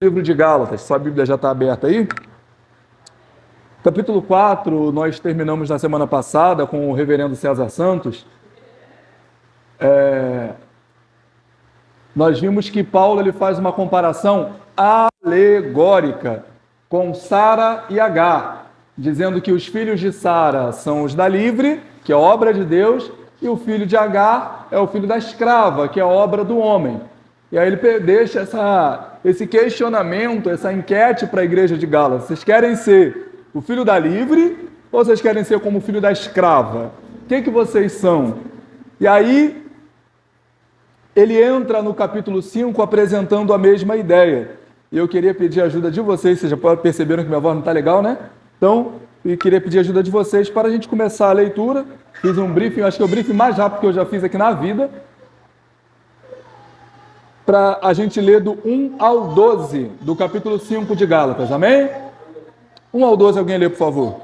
Livro de Gálatas, sua Bíblia já está aberta aí? Capítulo 4, nós terminamos na semana passada com o reverendo César Santos. Nós vimos que Paulo ele faz uma comparação alegórica com Sara e Agar, dizendo que os filhos de Sara são os da livre, que é obra de Deus, e o filho de Agar é o filho da escrava, que é obra do homem. E aí ele deixa esse questionamento, essa enquete para a igreja de Gálatas. Vocês querem ser o filho da livre ou vocês querem ser como o filho da escrava? O que vocês são? E aí ele entra no capítulo 5 apresentando a mesma ideia. E eu queria pedir a ajuda de vocês. Vocês já perceberam que minha voz não está legal, né? Então, eu queria pedir a ajuda de vocês para a gente começar a leitura. Fiz um briefing, acho que é o briefing mais rápido que eu já fiz aqui na vida, para a gente ler do 1 ao 12 do capítulo 5 de Gálatas, amém? 1 ao 12, alguém lê, por favor.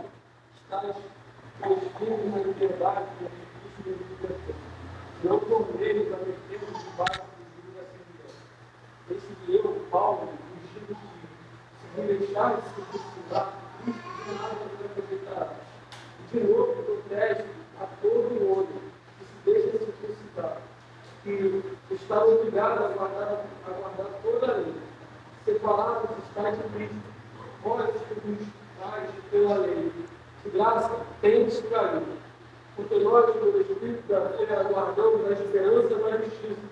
Eu tornei para meter debaixo do esse eu, Paulo, ungido se me deixar de se circuncidar, Cristo de nada vai aproveitar. De novo, protesto a todo homem que se deixa circuncidar, que está obrigado a guardar toda a lei. Separados está de Cristo, vós que nos estáis pela lei, de graça tendes caído. Porque nós, pelo Espírito da fé, aguardamos a esperança da justiça.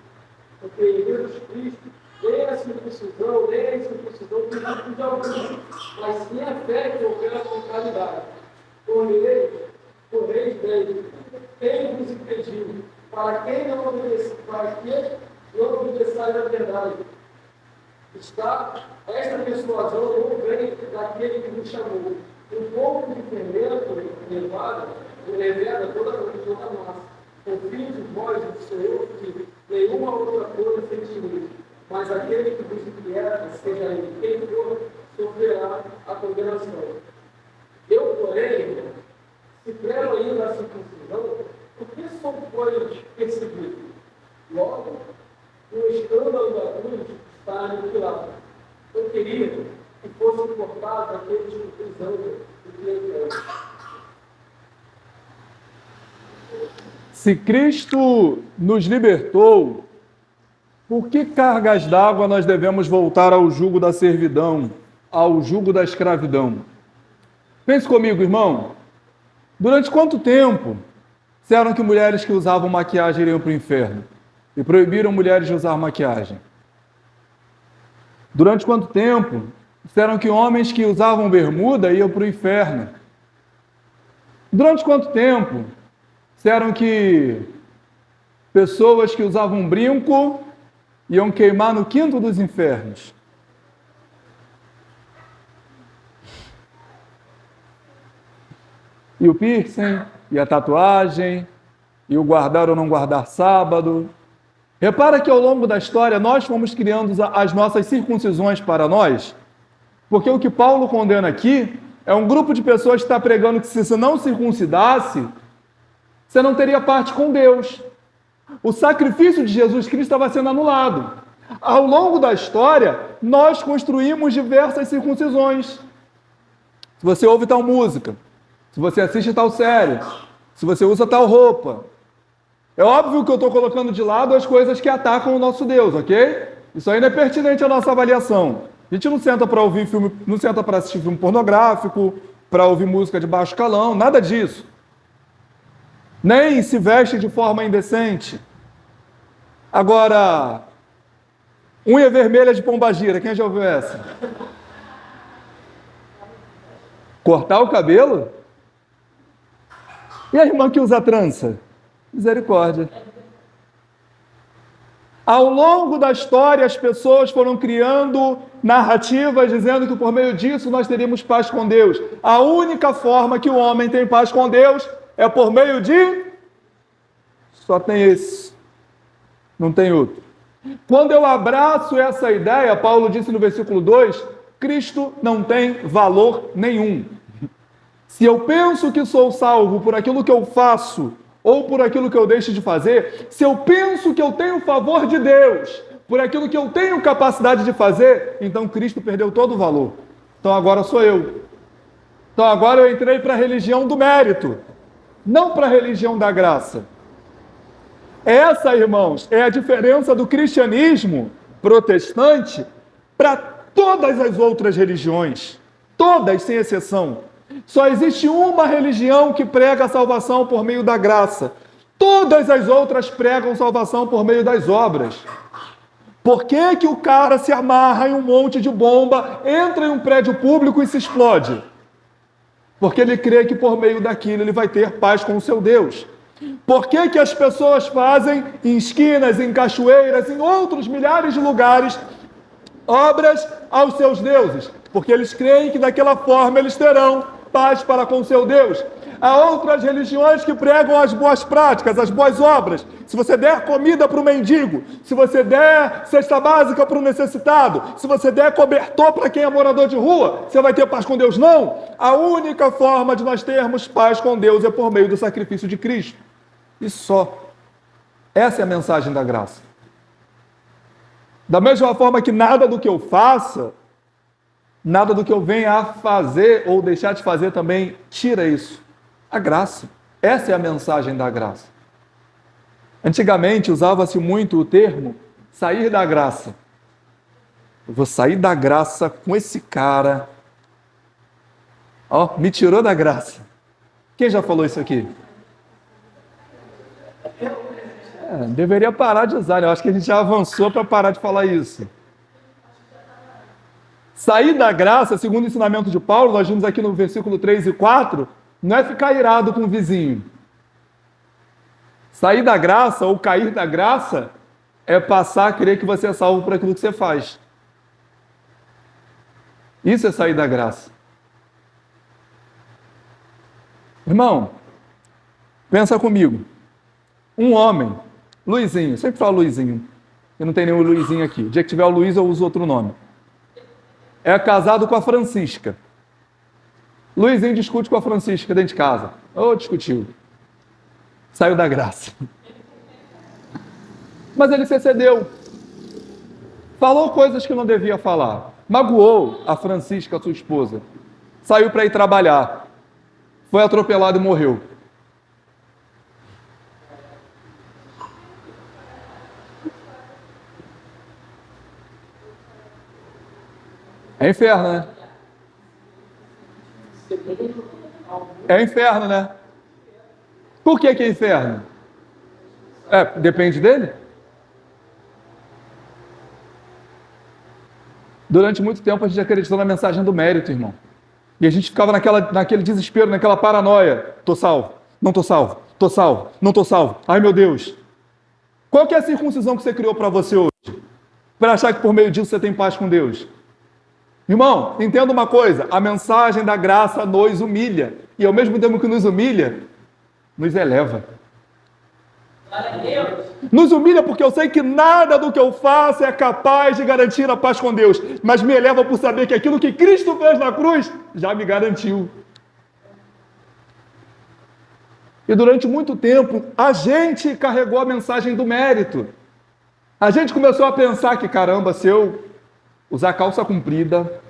Porque em Jesus Cristo, nem a circuncisão tem de algum, mas sim a fé que opera com caridade. Correis bem, quem vos impediu, para quem não obedeceu, para que não obedeçais a verdade. Esta persuasão não vem daquele que nos chamou. Um pouco de fermento revela toda a massa. Confie de vós do Senhor que nenhuma outra coisa sentireis, mas aquele que vos inquieta, seja ele quem for, sofrerá a condenação. Eu, porém, se prego ainda a circuncisão, por que sou perseguido? Logo, o escândalo da cruz está aniquilado. Eu queria que fosse cortado aqueles que prisão do que Se Cristo nos libertou, por que cargas d'água nós devemos voltar ao jugo da servidão, ao jugo da escravidão? Pense comigo, irmão. Durante quanto tempo disseram que mulheres que usavam maquiagem iriam para o inferno e proibiram mulheres de usar maquiagem? Durante quanto tempo disseram que homens que usavam bermuda iam para o inferno? Durante quanto tempo disseram que pessoas que usavam brinco iam queimar no quinto dos infernos? E o piercing, e a tatuagem, e o guardar ou não guardar sábado. Repara que ao longo da história nós fomos criando as nossas circuncisões para nós, porque o que Paulo condena aqui é um grupo de pessoas que está pregando que se você não circuncidasse, você não teria parte com Deus. O sacrifício de Jesus Cristo estava sendo anulado. Ao longo da história, nós construímos diversas circuncisões. Se você ouve tal música, se você assiste tal série, se você usa tal roupa, é óbvio que eu estou colocando de lado as coisas que atacam o nosso Deus, ok? Isso aí não é pertinente à nossa avaliação. A gente não senta para ouvir filme, não senta para assistir filme pornográfico, para ouvir música de baixo calão, nada disso. Nem se veste de forma indecente. Agora, unha vermelha de pombagira, quem já ouviu essa? Cortar o cabelo? E a irmã que usa trança? Misericórdia. Ao longo da história, as pessoas foram criando narrativas dizendo que por meio disso nós teríamos paz com Deus. A única forma que o homem tem paz com Deus é por meio de... Só tem esse. Não tem outro. Quando eu abraço essa ideia, Paulo disse no versículo 2, Cristo não tem valor nenhum. Se eu penso que sou salvo por aquilo que eu faço ou por aquilo que eu deixo de fazer, se eu penso que eu tenho o favor de Deus por aquilo que eu tenho capacidade de fazer, então Cristo perdeu todo o valor. Então agora sou eu. Então agora eu entrei para a religião do mérito, não para a religião da graça. Essa, irmãos, é a diferença do cristianismo protestante para todas as outras religiões. Todas, sem exceção. Só existe uma religião que prega a salvação por meio da graça. Todas as outras pregam salvação por meio das obras. Por que que o cara se amarra em um monte de bomba, entra em um prédio público e se explode? Porque ele crê que por meio daquilo ele vai ter paz com o seu Deus. Por que que as pessoas fazem em esquinas, em cachoeiras, em outros milhares de lugares, obras aos seus deuses? Porque eles creem que daquela forma eles terão paz para com o seu Deus. Há outras religiões que pregam as boas práticas, as boas obras. Se você der comida para o mendigo, se você der cesta básica para o necessitado, se você der cobertor para quem é morador de rua, você vai ter paz com Deus? Não! A única forma de nós termos paz com Deus é por meio do sacrifício de Cristo. E só. Essa é a mensagem da graça. Da mesma forma que nada do que eu faça, nada do que eu venha a fazer ou deixar de fazer também tira isso. A graça. Essa é a mensagem da graça. Antigamente usava-se muito o termo sair da graça. Eu vou sair da graça com esse cara. Ó, me tirou da graça. Quem já falou isso aqui? Deveria parar de usar, né? Eu acho que a gente já avançou para parar de falar isso. Sair da graça, segundo o ensinamento de Paulo, nós vimos aqui no versículo 3 e 4, não é ficar irado com o vizinho. Sair da graça ou cair da graça é passar a crer que você é salvo por aquilo que você faz. Isso é sair da graça. Irmão, pensa comigo. Um homem, Luizinho, sempre falo Luizinho, e não tem nenhum Luizinho aqui. O dia que tiver o Luiz, eu uso outro nome. É casado com a Francisca. Luizinho discute com a Francisca dentro de casa. Discutiu. Saiu da graça. Mas ele se excedeu. Falou coisas que não devia falar. Magoou a Francisca, sua esposa. Saiu para ir trabalhar. Foi atropelado e morreu. É inferno, né? É inferno, né? Por que é inferno? Depende dele. Durante muito tempo a gente acreditou na mensagem do mérito, irmão. E a gente ficava naquele desespero, naquela paranoia. Tô salvo, não tô salvo, tô salvo, não tô salvo. Ai, meu Deus. Qual que é a circuncisão que você criou para você hoje? Para achar que por meio disso você tem paz com Deus? Irmão, entenda uma coisa, a mensagem da graça nos humilha, e ao mesmo tempo que nos humilha, nos eleva. Nos humilha porque eu sei que nada do que eu faço é capaz de garantir a paz com Deus, mas me eleva por saber que aquilo que Cristo fez na cruz já me garantiu. E durante muito tempo, a gente carregou a mensagem do mérito. A gente começou a pensar que, caramba, se eu usar calça comprida.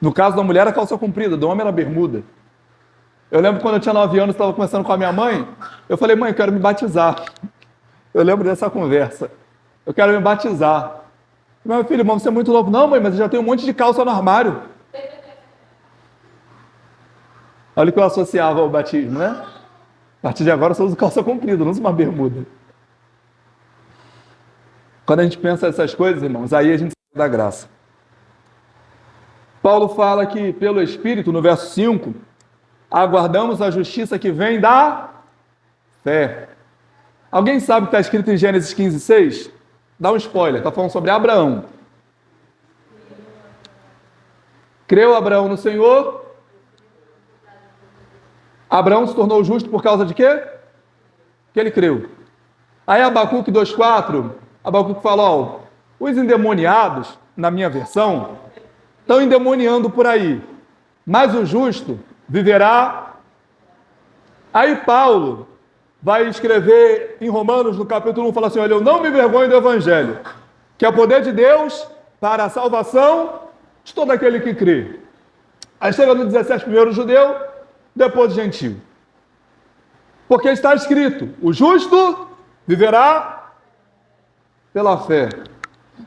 No caso da mulher, a calça comprida, do homem era bermuda. Eu lembro quando eu tinha 9 anos, estava conversando com a minha mãe, eu falei, mãe, eu quero me batizar. Eu lembro dessa conversa. Eu quero me batizar. Meu filho, irmão, você é muito novo. Não, mãe, mas eu já tenho um monte de calça no armário. Olha o que eu associava ao batismo, né? A partir de agora eu só uso calça comprida, não uso uma bermuda. Quando a gente pensa essas coisas, irmãos, aí a gente sai da graça. Paulo fala que, pelo Espírito, no verso 5, aguardamos a justiça que vem da fé. Alguém sabe o que está escrito em Gênesis 15, 6? Dá um spoiler, está falando sobre Abraão. Creu Abraão no Senhor. Abraão se tornou justo por causa de quê? Que ele creu. Aí Abacuque 2,4, Abacuque fala, os endemoniados, na minha versão, estão endemoniando por aí, mas o justo viverá. Aí Paulo vai escrever em Romanos, no capítulo 1, fala assim, olha, eu não me envergonho do Evangelho, que é o poder de Deus para a salvação de todo aquele que crê. Aí chega no 17, primeiro o judeu, depois o gentio. Porque está escrito, o justo viverá pela fé.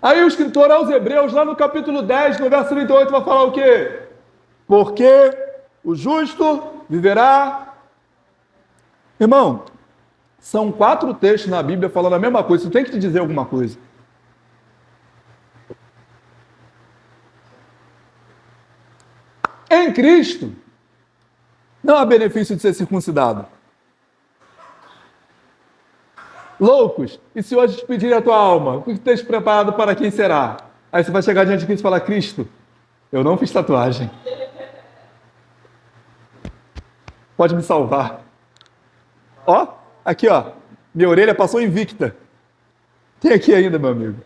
Aí o escritor aos Hebreus, lá no capítulo 10, no verso 38, vai falar o quê? Porque o justo viverá. Irmão, são 4 textos na Bíblia falando a mesma coisa, isso tem que te dizer alguma coisa. Em Cristo, não há benefício de ser circuncidado. Loucos, e se hoje te pedirem a tua alma, o que tens preparado para quem será? Aí você vai chegar diante de Cristo e falar, Cristo, eu não fiz tatuagem. Pode me salvar. Ó, aqui ó, minha orelha passou invicta. Tem aqui ainda, meu amigo.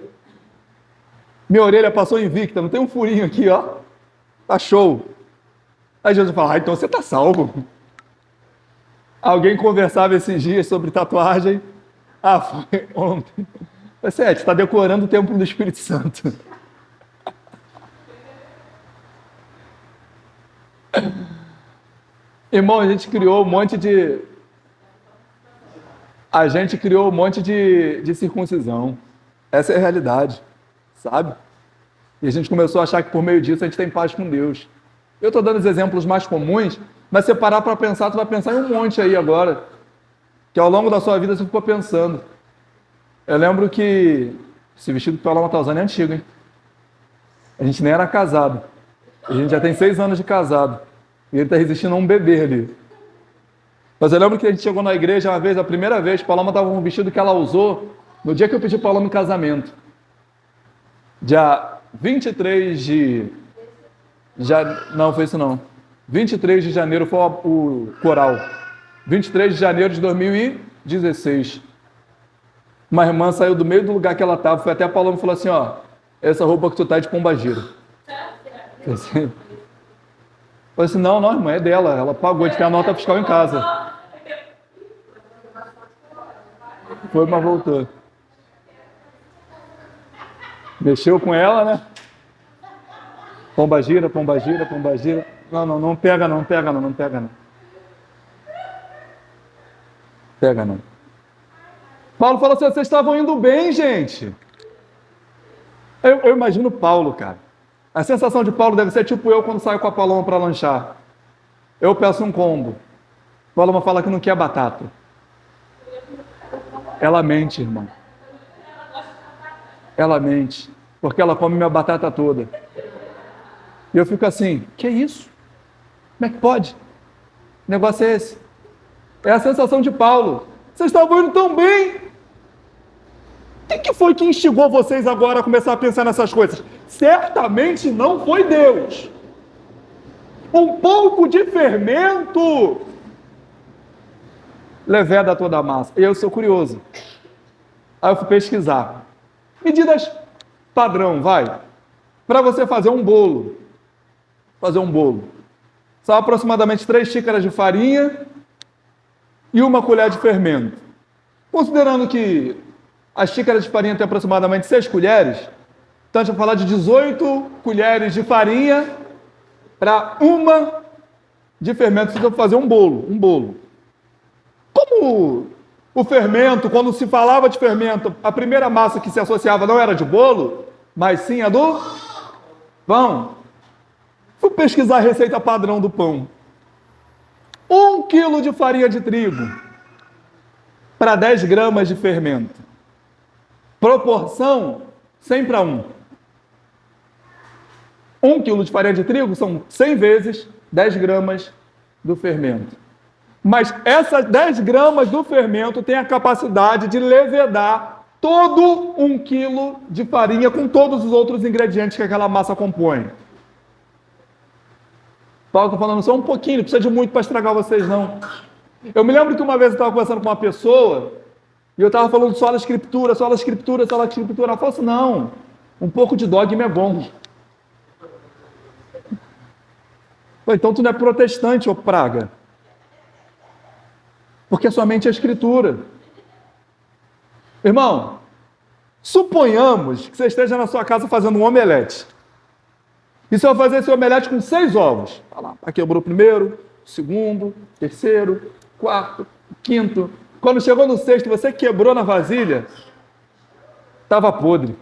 Minha orelha passou invicta, não tem um furinho aqui, ó. Tá show. Aí Jesus fala, então você tá salvo. Alguém conversava esses dias sobre tatuagem. Foi ontem. Você está decorando o templo do Espírito Santo. Irmão, a gente criou um monte de circuncisão. Essa é a realidade, sabe? E a gente começou a achar que por meio disso a gente tem paz com Deus. Eu estou dando os exemplos mais comuns, mas se você parar para pensar, tu vai pensar em um monte aí agora, que ao longo da sua vida você ficou pensando. Eu lembro que esse vestido que o Paloma está usando é antigo, hein? A gente nem era casado. A gente já tem 6 anos de casado. E ele está resistindo a um bebê ali. Mas eu lembro que a gente chegou na igreja uma vez, a primeira vez, Paloma estava com um vestido que ela usou no dia que eu pedi Paloma em casamento. Dia 23 de... Não, foi isso não. 23 de janeiro foi o coral. 23 de janeiro de 2016. Uma irmã saiu do meio do lugar que ela estava, foi até a Paloma e falou assim, ó, essa roupa que tu tá é de pombagira. Eu falei assim, não, irmã, é dela. Ela pagou, de ter a nota fiscal em casa. Foi, mas voltou. Mexeu com ela, né? Pombagira. Não pega não. Pega não. Paulo falou assim, vocês estavam indo bem, gente. Eu imagino Paulo, cara. A sensação de Paulo deve ser tipo eu quando saio com a Paloma para lanchar. Eu peço um combo. A Paloma fala que não quer batata. Ela mente, irmão. Ela mente. Porque ela come minha batata toda. E eu fico assim, que isso? Como é que pode? Que negócio é esse? É a sensação de Paulo. Vocês estavam indo tão bem. O que foi que instigou vocês agora a começar a pensar nessas coisas? Certamente não foi Deus. Um pouco de fermento leveda toda a massa. E eu sou curioso. Aí eu fui pesquisar. Medidas padrão, vai. Para você fazer um bolo. São aproximadamente 3 xícaras de farinha e 1 colher de fermento. Considerando que a xícara de farinha tem aproximadamente 6 colheres, então a gente vai falar de 18 colheres de farinha para 1 de fermento. Você vai fazer um bolo. Como o fermento, quando se falava de fermento, a primeira massa que se associava não era de bolo, mas sim a do pão. Fui pesquisar a receita padrão do pão. 1 quilo de farinha de trigo para 10 gramas de fermento. Proporção 100 para 1. 1 quilo de farinha de trigo são 100 vezes 10 gramas do fermento. Mas essas 10 gramas do fermento têm a capacidade de levedar todo 1 quilo de farinha com todos os outros ingredientes que aquela massa compõe. Paulo está falando só um pouquinho, não precisa de muito para estragar vocês, não. Eu me lembro que uma vez eu estava conversando com uma pessoa e eu estava falando só da escritura. Ela falou assim, não, um pouco de dogma é bom. Então tu não é protestante, ô praga. Porque somente a Escritura. Irmão, suponhamos que você esteja na sua casa fazendo um omelete. E você vai fazer esse omelete com 6 ovos. Olha lá, quebrou o primeiro, o segundo, o terceiro, o quarto, o quinto. Quando chegou no 6º, você quebrou na vasilha, estava podre.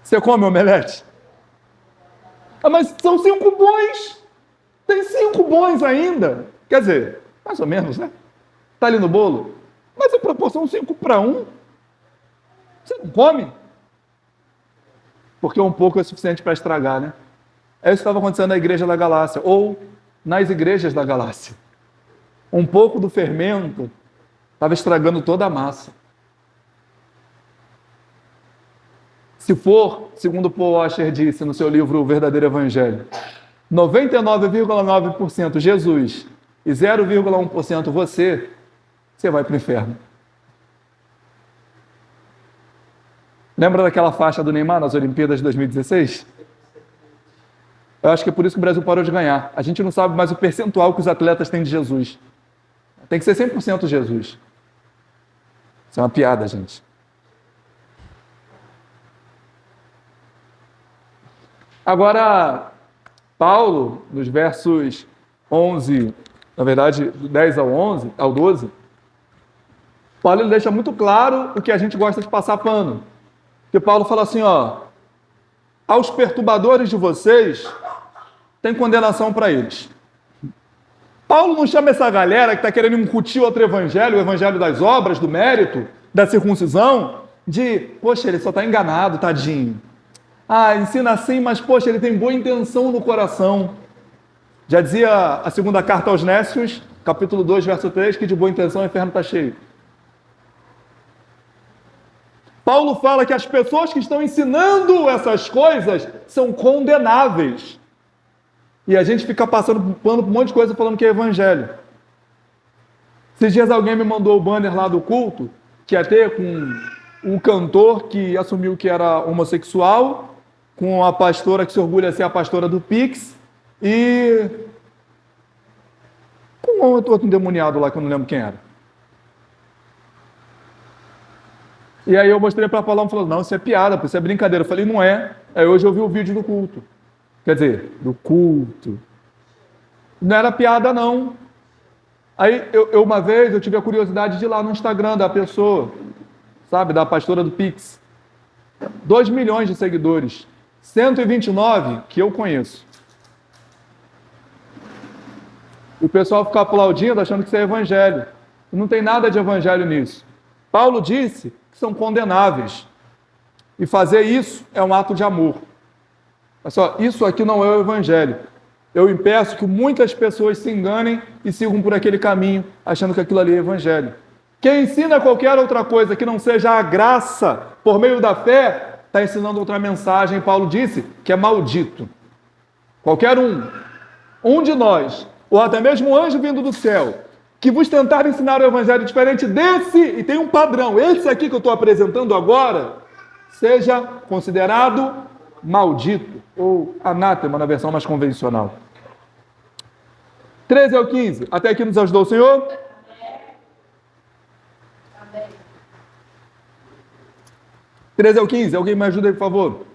Você come omelete? Ah, mas são 5 bons. Tem 5 bons ainda. Quer dizer, mais ou menos, né? Está ali no bolo. Mas a proporção 5 para 1. Você não come? Porque um pouco é suficiente para estragar, né? É isso que estava acontecendo na igreja da Galácia, ou nas igrejas da Galácia. Um pouco do fermento estava estragando toda a massa. Se for, segundo Paul Washer disse no seu livro O Verdadeiro Evangelho, 99,9% Jesus e 0,1% você vai para o inferno. Lembra daquela faixa do Neymar nas Olimpíadas de 2016? Eu acho que é por isso que o Brasil parou de ganhar. A gente não sabe mais o percentual que os atletas têm de Jesus. Tem que ser 100% Jesus. Isso é uma piada, gente. Agora, Paulo, nos versos 11, na verdade, do 10 ao 12, Paulo ele deixa muito claro o que a gente gosta de passar pano. Porque Paulo fala assim, ó, aos perturbadores de vocês, tem condenação para eles. Paulo não chama essa galera que está querendo incutir outro evangelho, o evangelho das obras, do mérito, da circuncisão, de, poxa, ele só está enganado, tadinho. Ah, ensina assim, mas, poxa, ele tem boa intenção no coração. Já dizia a segunda carta aos Nécios, capítulo 2, verso 3, que de boa intenção o inferno está cheio. Paulo fala que as pessoas que estão ensinando essas coisas são condenáveis. E a gente fica passando pano por um monte de coisa falando que é evangelho. Esses dias alguém me mandou o banner lá do culto, que ia ter com um cantor que assumiu que era homossexual, com a pastora que se orgulha de ser a pastora do Pix, e com outro endemoniado lá que eu não lembro quem era. E aí eu mostrei para Paulo e falou, não, isso é piada, isso é brincadeira. Eu falei, não é. Aí hoje eu vi o vídeo do culto. Quer dizer, do culto. Não era piada, não. Aí, uma vez, eu tive a curiosidade de ir lá no Instagram da pessoa, sabe, da pastora do Pix. 2 milhões de seguidores. 129 que eu conheço. E o pessoal fica aplaudindo, achando que isso é evangelho. E não tem nada de evangelho nisso. Paulo disse que são condenáveis. E fazer isso é um ato de amor. Mas só, isso aqui não é o evangelho. Eu impeço que muitas pessoas se enganem e sigam por aquele caminho, achando que aquilo ali é evangelho. Quem ensina qualquer outra coisa que não seja a graça por meio da fé, está ensinando outra mensagem. Paulo disse que é maldito. Qualquer um de nós, ou até mesmo um anjo vindo do céu, que vos tentar ensinar o evangelho diferente desse, e tem um padrão, esse aqui que eu estou apresentando agora, seja considerado maldito, ou anátema na versão mais convencional. 13 ao 15. Até aqui nos ajudou o Senhor? Amém. 13 ao 15. Alguém me ajuda aí, por favor?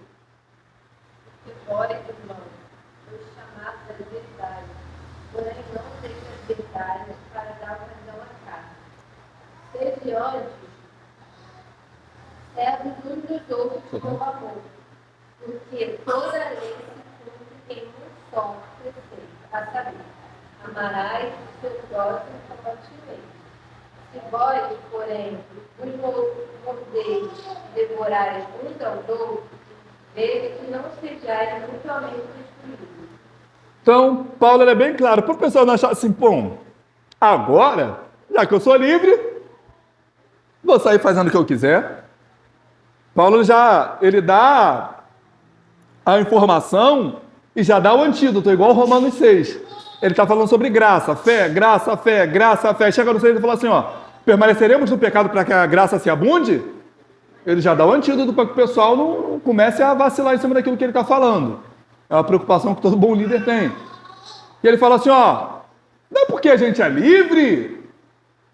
Ora, irmão, foi chamado da liberdade, porém não deixe as verdades para dar ocasião à carne. Sede antes, servos uns dos outros com amor, porque toda a lei se cumpre em um só preceito, a saber, amarás o seu próximo como a ti mesmo. Se vós, porém, vos mordeis e devorares uns aos outros, veja que não sejais mutuamente destruídos. Então, Paulo é bem claro. Para o pessoal não achar assim, pô, agora, já que eu sou livre, vou sair fazendo o que eu quiser. Paulo ele dá a informação e já dá o antídoto, igual Romanos 6. Ele está falando sobre graça, fé, graça, fé, graça, fé. Chega no 6 e fala assim, ó, permaneceremos no pecado para que a graça se abunde? Ele já dá o antídoto para que o pessoal não comece a vacilar em cima daquilo que ele está falando. É uma preocupação que todo bom líder tem. E ele fala assim, ó, Não é porque a gente é livre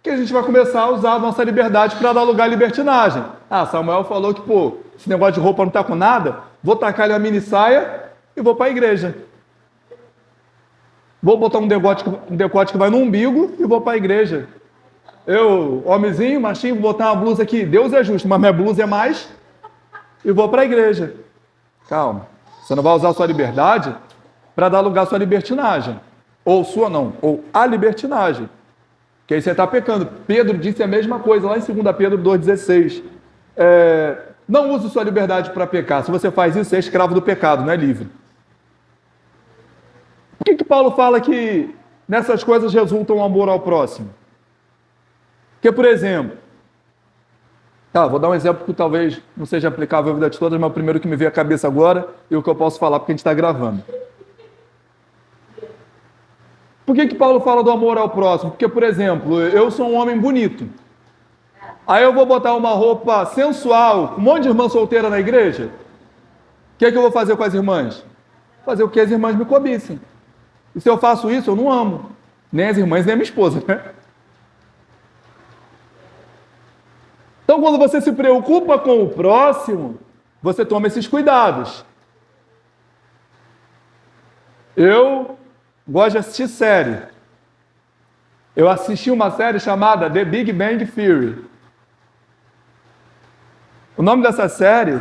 que a gente vai começar a usar a nossa liberdade para dar lugar à libertinagem. Ah, Samuel falou que, pô, esse negócio de roupa não tá com nada, vou tacar ali a mini saia e vou para a igreja. Vou botar um decote que vai no umbigo e vou para a igreja. Eu, homenzinho, machinho, vou botar uma blusa aqui. Deus é justo, mas minha blusa é mais. E vou para a igreja. Calma. Você não vai usar a sua liberdade para dar lugar à sua libertinagem. Ou sua não, ou a libertinagem. Que aí você está pecando. Pedro disse a mesma coisa lá em 2 Pedro 2,16. Não use sua liberdade para pecar. Se você faz isso, você é escravo do pecado, não é livre. Por que Paulo fala que nessas coisas resulta um amor ao próximo? Porque, por exemplo, vou dar um exemplo que talvez não seja aplicável à vida de todas, mas o primeiro que me veio à cabeça agora e o que eu posso falar porque a gente está gravando. Por que Paulo fala do amor ao próximo? Porque, por exemplo, eu sou um homem bonito. Aí eu vou botar uma roupa sensual, um monte de irmã solteira na igreja. O que eu vou fazer com as irmãs? Fazer o que as irmãs me cobissem. E se eu faço isso, eu não amo. Nem as irmãs, nem a minha esposa, né? Então, quando você se preocupa com o próximo, você toma esses cuidados. Eu gosto de assistir série. Eu assisti uma série chamada The Big Bang Theory. O nome dessa série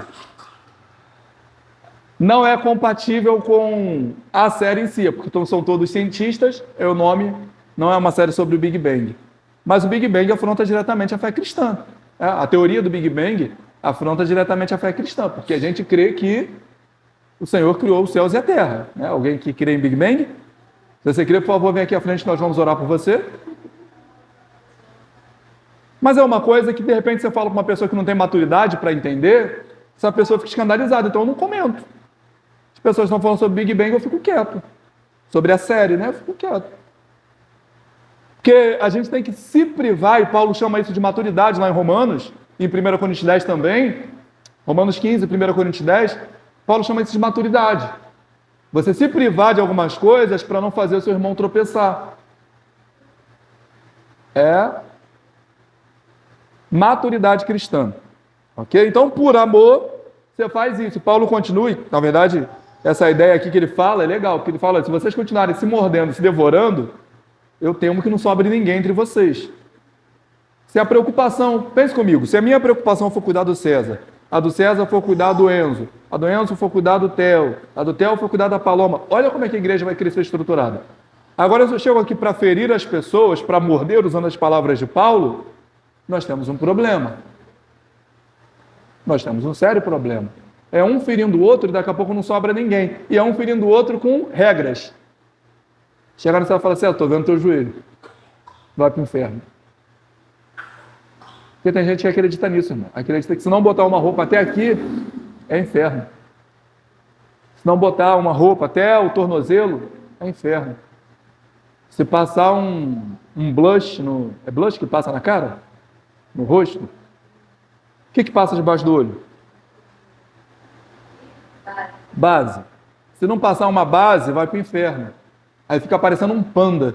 não é compatível com a série em si, porque são todos cientistas, o nome não é uma série sobre o Big Bang. Mas o Big Bang afronta diretamente a fé cristã. A teoria do Big Bang afronta diretamente a fé cristã, porque a gente crê que o Senhor criou os céus e a terra. Alguém que crê em Big Bang? Se você crê, por favor, vem aqui à frente, nós vamos orar por você. Mas é uma coisa que, de repente, você fala para uma pessoa que não tem maturidade para entender, essa pessoa fica escandalizada, então eu não comento. As pessoas estão falando sobre Big Bang, eu fico quieto. Sobre a série, eu fico quieto. Porque a gente tem que se privar, e Paulo chama isso de maturidade lá em Romanos, em 1 Coríntios 10 também, Romanos 15, 1 Coríntios 10, Paulo chama isso de maturidade. Você se privar de algumas coisas para não fazer o seu irmão tropeçar. É maturidade cristã. Ok? Então, por amor, você faz isso. Paulo continua, na verdade, essa ideia aqui que ele fala é legal, porque ele fala, se vocês continuarem se mordendo, se devorando, eu temo que não sobre ninguém entre vocês. Se a preocupação, pense comigo, se a minha preocupação for cuidar do César, a do César for cuidar do Enzo, a do Enzo for cuidar do Theo, a do Theo for cuidar da Paloma, olha como é que a igreja vai crescer estruturada. Agora, se eu chego aqui para ferir as pessoas, para morder, usando as palavras de Paulo, nós temos um problema. Nós temos um sério problema. É um ferindo o outro e daqui a pouco não sobra ninguém. E é um ferindo o outro com regras. Chegar no céu e falar assim, estou vendo teu joelho. Vai para o inferno. Porque tem gente que acredita nisso, irmão. Acredita que se não botar uma roupa até aqui, é inferno. Se não botar uma roupa até o tornozelo, é inferno. Se passar um blush, é blush que passa na cara? No rosto? O que passa debaixo do olho? Base. Se não passar uma base, vai para o inferno. Aí fica parecendo um panda.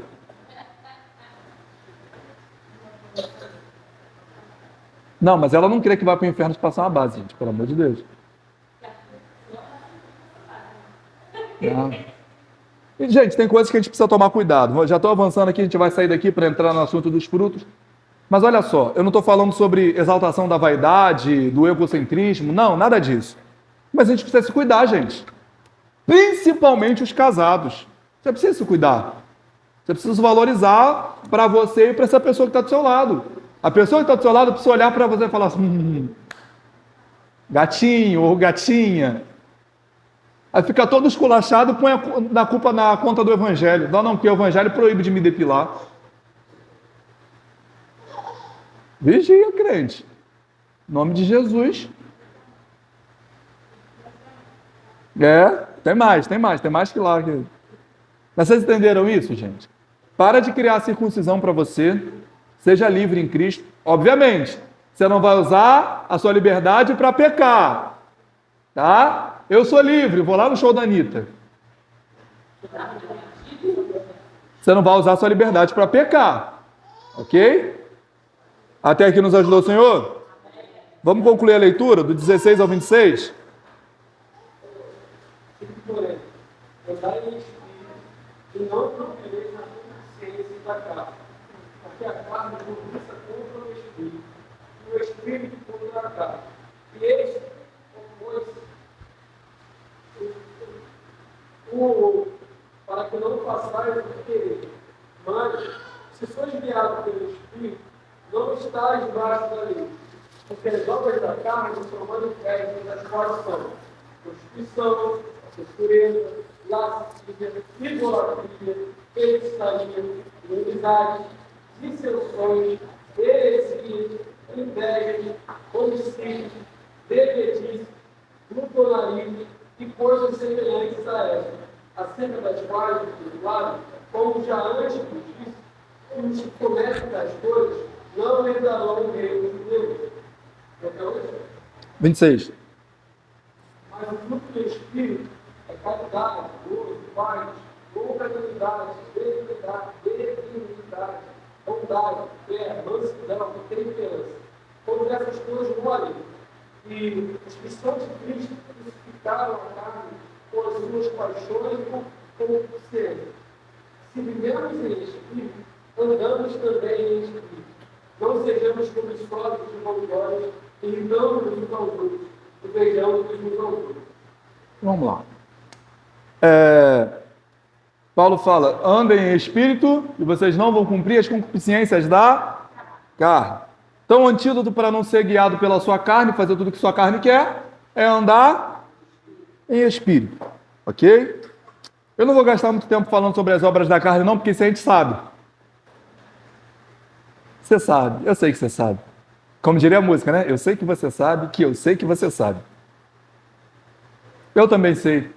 Não, mas ela não crê que vai para o inferno se passar uma base, gente, pelo amor de Deus. Não. E, gente, tem coisas que a gente precisa tomar cuidado. Já estou avançando aqui, a gente vai sair daqui para entrar no assunto dos frutos. Mas olha só, eu não estou falando sobre exaltação da vaidade, do egocentrismo, não, nada disso. Mas a gente precisa se cuidar, gente. Principalmente os casados. Você precisa se cuidar. Você precisa se valorizar para você e para essa pessoa que está do seu lado. A pessoa que está do seu lado precisa olhar para você e falar assim, gatinho ou gatinha. Aí fica todo esculachado e põe a culpa na conta do evangelho. Não, porque o evangelho proíbe de me depilar. Vigia, crente. Em nome de Jesus. Tem mais que lá. Mas vocês entenderam isso, gente? Para de criar circuncisão para você. Seja livre em Cristo. Obviamente, você não vai usar a sua liberdade para pecar. Tá? Eu sou livre, vou lá no show da Anitta. Você não vai usar a sua liberdade para pecar. Ok? Até aqui nos ajudou o Senhor? Vamos concluir a leitura do 16 ao 26? Porém, andai em espírito e não procureis na consciência da carne, porque a carne cobiça contra o espírito, e o espírito contra a carne. E este opõe-se um ao outro, para que não façais o que quereis. Mas, se sois guiados pelo espírito, não estáis debaixo da lei, porque as obras da carne são manifestas, das quais são prostituição, impureza, lascívia, idolatria, feitiçaria, inimizade, dissensões, heresias, invejas, homicídios, bebedice, glutonarismo e coisas semelhantes a essas, acerca das quais, claro, como já antes vos disse, os que cometem tais coisas não herdarão o reino de Deus. Então, 26. mas o fruto do Espírito é caridade, gozo, paz, longanimidade, benignidade, bondade, fé, mansidão e temperança. Contra essas coisas não há lei. E os que são de Cristo crucificaram a carne com as suas paixões e concupiscências. Se vivemos em Espírito, andamos também em Espírito. Não sejamos cobiçosos de vanglórias, irritando-nos uns aos outros, e beijando-nos uns aos outros. Vamos lá. Paulo fala, andem em espírito e vocês não vão cumprir as concupiscências da carne. Então, o antídoto para não ser guiado pela sua carne, fazer tudo que sua carne quer, é andar em espírito. Ok? Eu não vou gastar muito tempo falando sobre as obras da carne, não, porque isso a gente sabe. Você sabe, eu sei que você sabe. Como diria a música, né? Eu sei que você sabe, que eu sei que você sabe. Eu também sei.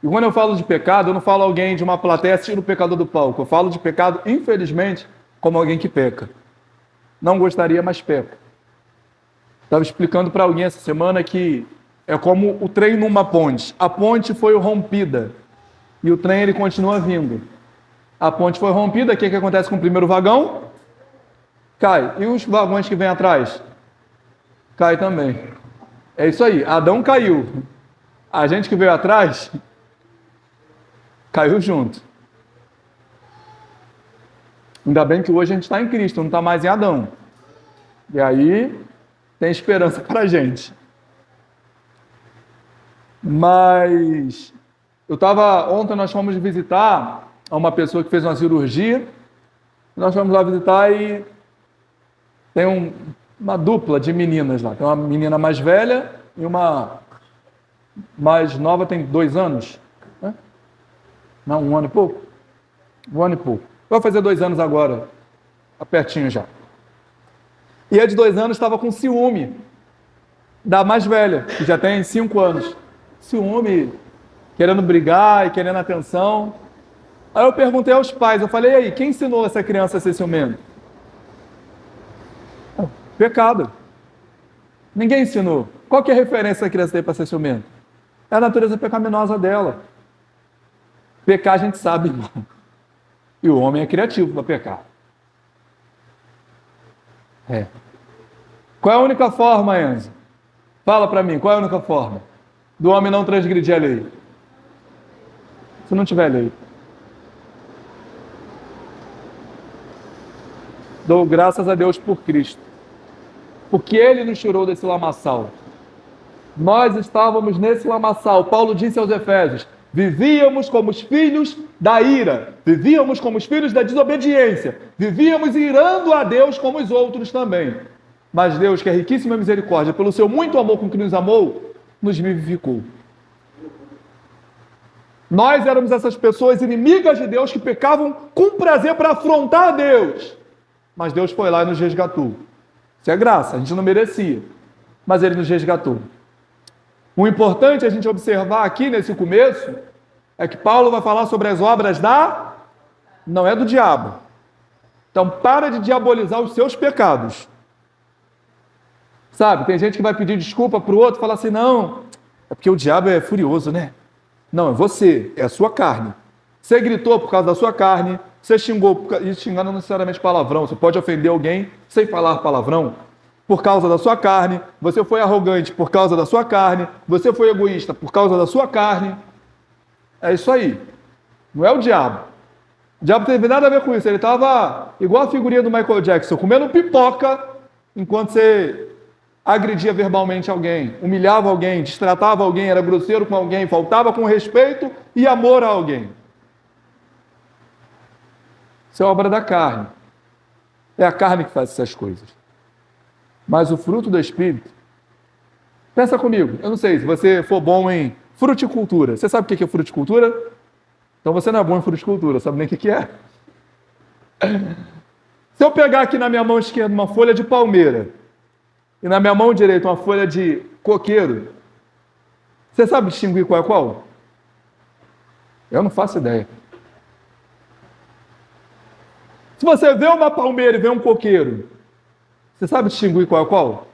E quando eu falo de pecado, eu não falo alguém de uma plateia assistindo o pecador do palco. Eu falo de pecado, infelizmente, como alguém que peca. Não gostaria, mas peca. Estava explicando para alguém essa semana que é como o trem numa ponte. A ponte foi rompida e o trem ele continua vindo. A ponte foi rompida, o que acontece com o primeiro vagão? Cai. E os vagões que vêm atrás? Cai também. É isso aí. Adão caiu. A gente que veio atrás caiu junto. Ainda bem que hoje a gente está em Cristo, não está mais em Adão. E aí tem esperança para a gente. Mas ontem nós fomos visitar uma pessoa que fez uma cirurgia. Nós fomos lá visitar e tem uma dupla de meninas lá. Tem uma menina mais velha e uma mais nova, tem 2 anos. Né? Não, 1 ano e pouco. 1 ano e pouco. Vai fazer 2 anos agora. Tá pertinho já. E a de 2 anos estava com ciúme da mais velha, que já tem 5 anos. Ciúme, querendo brigar e querendo atenção. Aí eu perguntei aos pais, eu falei, e aí, quem ensinou essa criança a ser ciumento? Pecado. Ninguém ensinou. Qual que é a referência que a criança tem para ser ciumento? É a natureza pecaminosa dela. Pecar a gente sabe, irmão. E o homem é criativo para pecar. Qual é a única forma, Enzo? Fala para mim, qual é a única forma do homem não transgredir a lei? Se não tiver lei. Dou graças a Deus por Cristo. Porque Ele nos tirou desse lamaçal. Nós estávamos nesse lamaçal. Paulo disse aos Efésios, vivíamos como os filhos da ira, vivíamos como os filhos da desobediência, vivíamos irando a Deus como os outros também. Mas Deus, que é riquíssima misericórdia, pelo seu muito amor com que nos amou, nos vivificou. Nós éramos essas pessoas inimigas de Deus que pecavam com prazer para afrontar a Deus. Mas Deus foi lá e nos resgatou. Isso é graça, a gente não merecia, mas Ele nos resgatou. O importante a gente observar aqui nesse começo é que Paulo vai falar sobre as obras não é do diabo. Então para de diabolizar os seus pecados. Sabe, tem gente que vai pedir desculpa para o outro e falar assim, não, é porque o diabo é furioso, né? Não, é você, é a sua carne. Você gritou por causa da sua carne, você xingou, e xingar não necessariamente palavrão, você pode ofender alguém sem falar palavrão, por causa da sua carne, você foi arrogante por causa da sua carne, você foi egoísta por causa da sua carne. É isso aí. Não é o diabo. O diabo não teve nada a ver com isso. Ele estava igual a figurinha do Michael Jackson, comendo pipoca enquanto você agredia verbalmente alguém, humilhava alguém, destratava alguém, era grosseiro com alguém, faltava com respeito e amor a alguém. Isso é obra da carne. É a carne que faz essas coisas. Mas o fruto do Espírito, pensa comigo, eu não sei, se você for bom em fruticultura, você sabe o que é fruticultura? Então você não é bom em fruticultura, sabe nem o que é? Se eu pegar aqui na minha mão esquerda uma folha de palmeira e na minha mão direita uma folha de coqueiro, você sabe distinguir qual é qual? Eu não faço ideia. Se você vê uma palmeira e vê um coqueiro, você sabe distinguir qual é qual?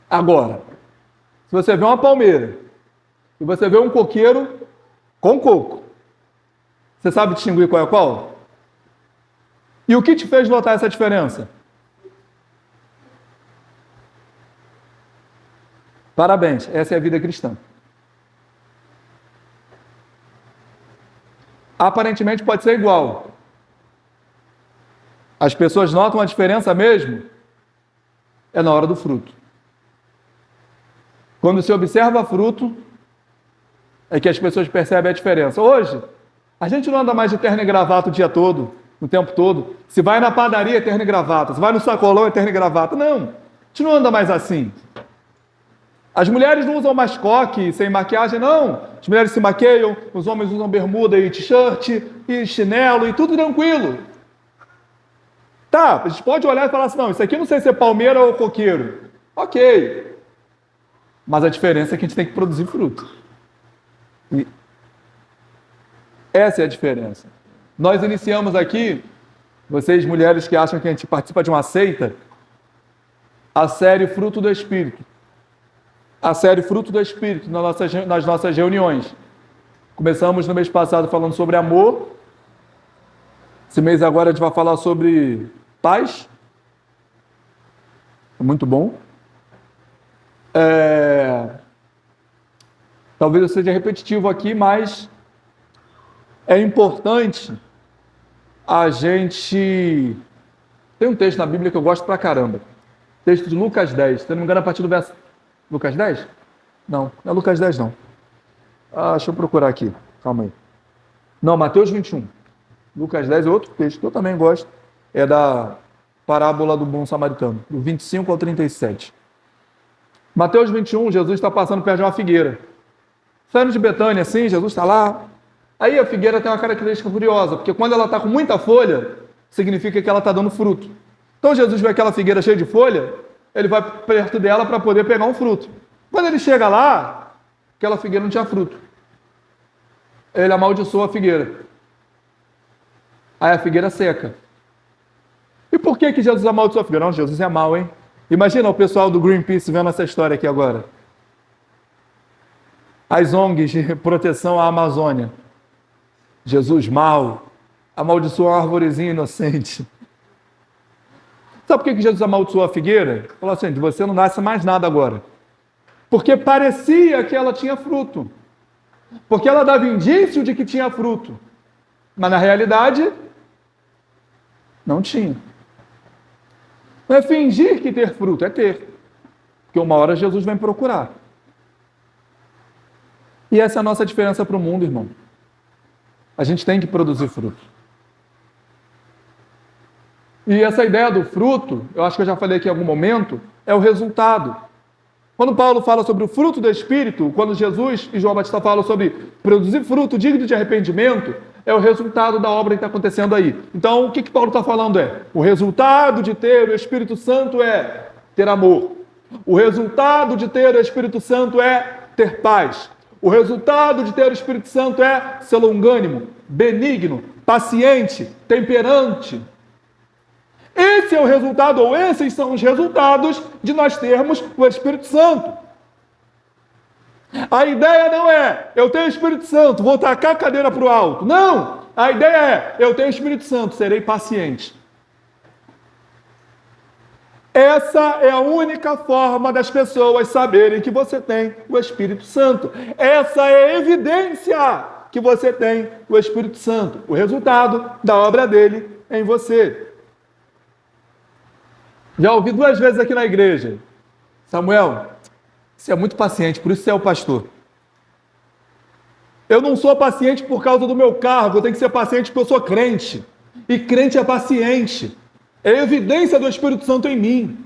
Agora, se você vê uma palmeira e você vê um coqueiro com coco, você sabe distinguir qual é qual? E o que te fez notar essa diferença? Parabéns, essa é a vida cristã. Aparentemente pode ser igual. As pessoas notam a diferença mesmo? É na hora do fruto. Quando se observa fruto, é que as pessoas percebem a diferença. Hoje, a gente não anda mais de terno e gravata o dia todo, o tempo todo. Se vai na padaria, é terno e gravata. Se vai no sacolão, é terno e gravata. Não, a gente não anda mais assim. As mulheres não usam mais coque sem maquiagem, não. As mulheres se maqueiam, os homens usam bermuda e t-shirt e chinelo e tudo tranquilo. Tá, a gente pode olhar e falar assim, não, isso aqui não sei se é palmeira ou coqueiro. Ok. Mas a diferença é que a gente tem que produzir fruto. E essa é a diferença. Nós iniciamos aqui, vocês mulheres que acham que a gente participa de uma seita, a série Fruto do Espírito. A série Fruto do Espírito nas nossas reuniões. Começamos no mês passado falando sobre amor. Esse mês agora a gente vai falar sobre paz. Muito bom. Talvez eu seja repetitivo aqui, mas é importante a gente... Tem um texto na Bíblia que eu gosto pra caramba. Texto de Lucas 10. Se não me engano, a partir do verso... Lucas 10? Não é Lucas 10 não. Deixa eu procurar aqui. Calma aí. Não, Mateus 21. Lucas 10 é outro texto que eu também gosto. É da parábola do bom samaritano. Do 25 ao 37. Mateus 21, Jesus está passando perto de uma figueira. Saindo de Betânia, assim, Jesus está lá. Aí a figueira tem uma característica curiosa, porque quando ela está com muita folha, significa que ela está dando fruto. Então Jesus vê aquela figueira cheia de folha, ele vai perto dela para poder pegar um fruto. Quando ele chega lá, aquela figueira não tinha fruto. Ele amaldiçoa a figueira. Aí a figueira seca. E por que Jesus amaldiçoa a figueira? Não, Jesus é mau, hein? Imagina o pessoal do Greenpeace vendo essa história aqui agora. As ONGs de proteção à Amazônia. Jesus mau, amaldiçoa uma arvorezinha inocente. Sabe por que Jesus amaldiçoou a figueira? Falou assim, de você não nasce mais nada agora. Porque parecia que ela tinha fruto. Porque ela dava indício de que tinha fruto. Mas na realidade, não tinha. Não é fingir que ter fruto, é ter. Porque uma hora Jesus vem procurar. E essa é a nossa diferença para o mundo, irmão. A gente tem que produzir fruto. E essa ideia do fruto, eu acho que eu já falei aqui em algum momento, é o resultado. Quando Paulo fala sobre o fruto do Espírito, quando Jesus e João Batista falam sobre produzir fruto digno de arrependimento, é o resultado da obra que está acontecendo aí. Então, o que Paulo está falando é, o resultado de ter o Espírito Santo é ter amor. O resultado de ter o Espírito Santo é ter paz. O resultado de ter o Espírito Santo é ser longânimo, benigno, paciente, temperante. Esse é o resultado, ou esses são os resultados de nós termos o Espírito Santo. A ideia não é, eu tenho o Espírito Santo, vou tacar a cadeira para o alto. Não! A ideia é, eu tenho o Espírito Santo, serei paciente. Essa é a única forma das pessoas saberem que você tem o Espírito Santo. Essa é a evidência que você tem o Espírito Santo. O resultado da obra dele em você. Já ouvi 2 vezes aqui na igreja. Samuel, você é muito paciente, por isso você é o pastor. Eu não sou paciente por causa do meu cargo, eu tenho que ser paciente porque eu sou crente. E crente é paciente. É evidência do Espírito Santo em mim.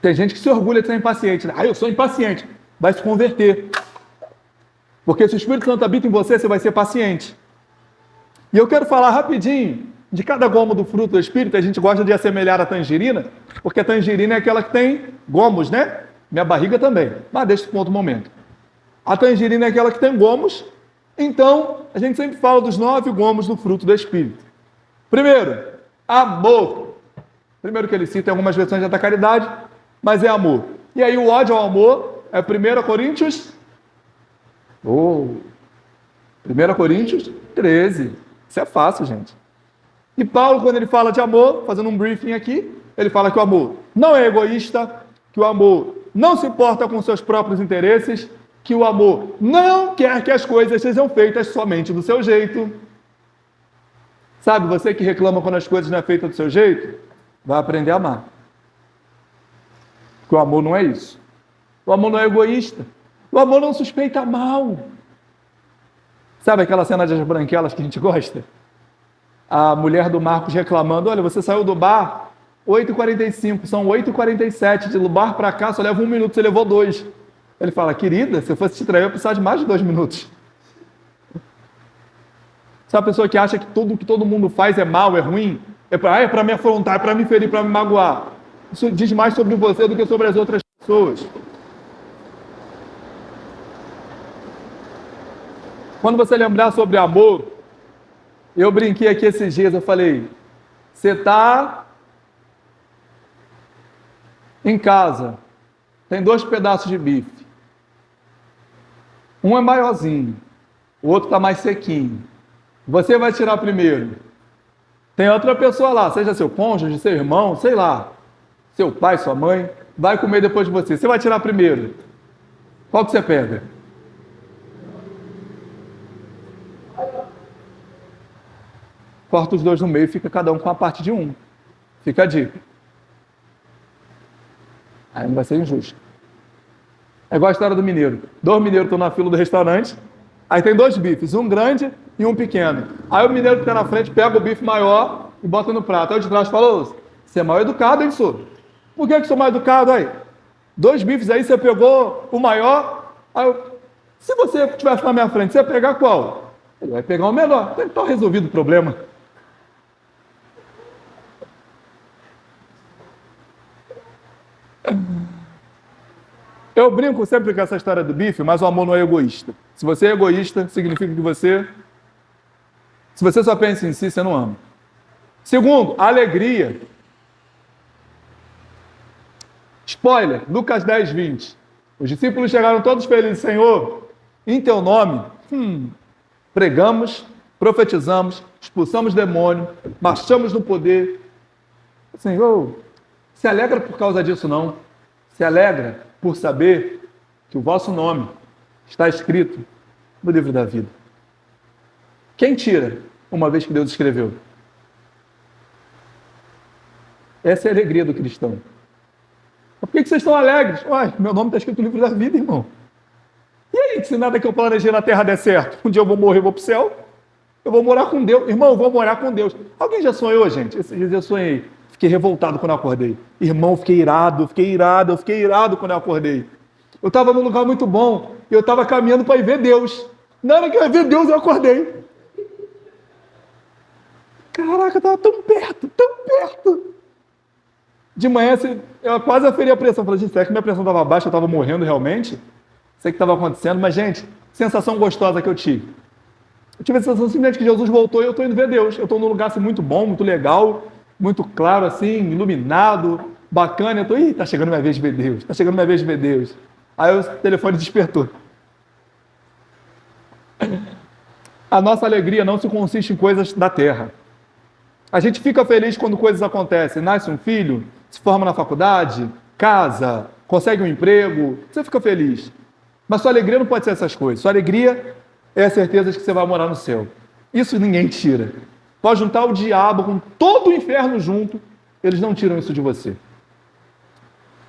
Tem gente que se orgulha de ser impaciente. Eu sou impaciente. Vai se converter. Porque se o Espírito Santo habita em você, você vai ser paciente. E eu quero falar rapidinho de cada gomo do fruto do Espírito. A gente gosta de assemelhar a tangerina, porque a tangerina é aquela que tem gomos, né? Minha barriga também. Mas deixa para outro momento. A tangerina é aquela que tem gomos. Então, a gente sempre fala dos 9 gomos do fruto do Espírito. Primeiro, amor. Primeiro que ele cita em algumas versões da caridade, mas é amor. E aí o ódio ao amor é 1 Coríntios 1 Coríntios 13. Isso é fácil, gente. E Paulo, quando ele fala de amor, fazendo um briefing aqui, ele fala que o amor não é egoísta, que o amor não se importa com seus próprios interesses, que o amor não quer que as coisas sejam feitas somente do seu jeito. Sabe, você que reclama quando as coisas não é feitas do seu jeito, vai aprender a amar. Porque o amor não é isso. O amor não é egoísta. O amor não suspeita mal. Sabe aquela cena das branquelas que a gente gosta? A mulher do Marcos reclamando, olha, você saiu do bar 8h45, são 8h47, de do bar para cá só leva 1 minuto, você levou 2. Ele fala, querida, se eu fosse te trair, eu precisava de mais de 2 minutos. Sabe a pessoa que acha que tudo que todo mundo faz é mal, é ruim? É para me afrontar, é para me ferir, para me magoar. Isso diz mais sobre você do que sobre as outras pessoas. Quando você lembrar sobre amor, eu brinquei aqui esses dias, eu falei, você está em casa, tem 2 pedaços de bife. Um é maiorzinho, o outro está mais sequinho. Você vai tirar primeiro. Tem outra pessoa lá, seja seu cônjuge, seu irmão, sei lá, seu pai, sua mãe, vai comer depois de você. Você vai tirar primeiro. Qual que você pega? Corta os 2 no meio e fica cada um com a parte de um. Fica a dica. Aí não vai ser injusto. É igual a história do mineiro. 2 mineiros estão na fila do restaurante, aí tem 2 bifes, um grande e um pequeno. Aí o mineiro que está na frente pega o bife maior e bota no prato. Aí o de trás falou, você é mal educado, hein, senhor? Por que sou mal educado aí? 2 bifes aí, você pegou o maior. Aí se você estivesse na minha frente, você ia pegar qual? Ele vai pegar o menor. Então está resolvido o problema. Eu brinco sempre com essa história do bife, mas o amor não é egoísta. Se você é egoísta, significa que se você só pensa em si, você não ama. Segundo, alegria. Spoiler, Lucas 10, 20. Os discípulos chegaram todos felizes, Senhor, em teu nome, pregamos, profetizamos, expulsamos demônio, marchamos no poder. Senhor, se alegra por causa disso não. Se alegra por saber que o vosso nome está escrito no livro da vida. Quem tira, uma vez que Deus escreveu? Essa é a alegria do cristão. Por que vocês estão alegres? Uai, meu nome está escrito no livro da vida, irmão. E aí, se nada que eu planejei na terra der certo, um dia eu vou morrer, eu vou para o céu, eu vou morar com Deus. Irmão, eu vou morar com Deus. Alguém já sonhou, gente? Esses dias eu sonhei. Fiquei revoltado quando eu acordei. Irmão, fiquei irado quando eu acordei. Eu estava num lugar muito bom, e eu estava caminhando para ir ver Deus. Na hora que eu ia ver Deus, eu acordei. Caraca, eu estava tão perto, tão perto. De manhã, eu quase aferi a pressão. Falei, gente, será que minha pressão estava baixa? Eu estava morrendo realmente? Sei que estava acontecendo, mas, gente, sensação gostosa que eu tive. Eu tive a sensação simplesmente que Jesus voltou e eu estou indo ver Deus. Eu estou num lugar assim, muito bom, muito legal, muito claro, assim, iluminado, bacana. Eu estou, tá chegando minha vez de ver Deus, tá chegando minha vez de ver Deus. Aí o telefone despertou. A nossa alegria não se consiste em coisas da terra. A gente fica feliz quando coisas acontecem. Nasce um filho, se forma na faculdade, casa, consegue um emprego, você fica feliz. Mas sua alegria não pode ser essas coisas. Sua alegria é a certeza de que você vai morar no céu. Isso ninguém tira. Pode juntar o diabo com todo o inferno junto, eles não tiram isso de você.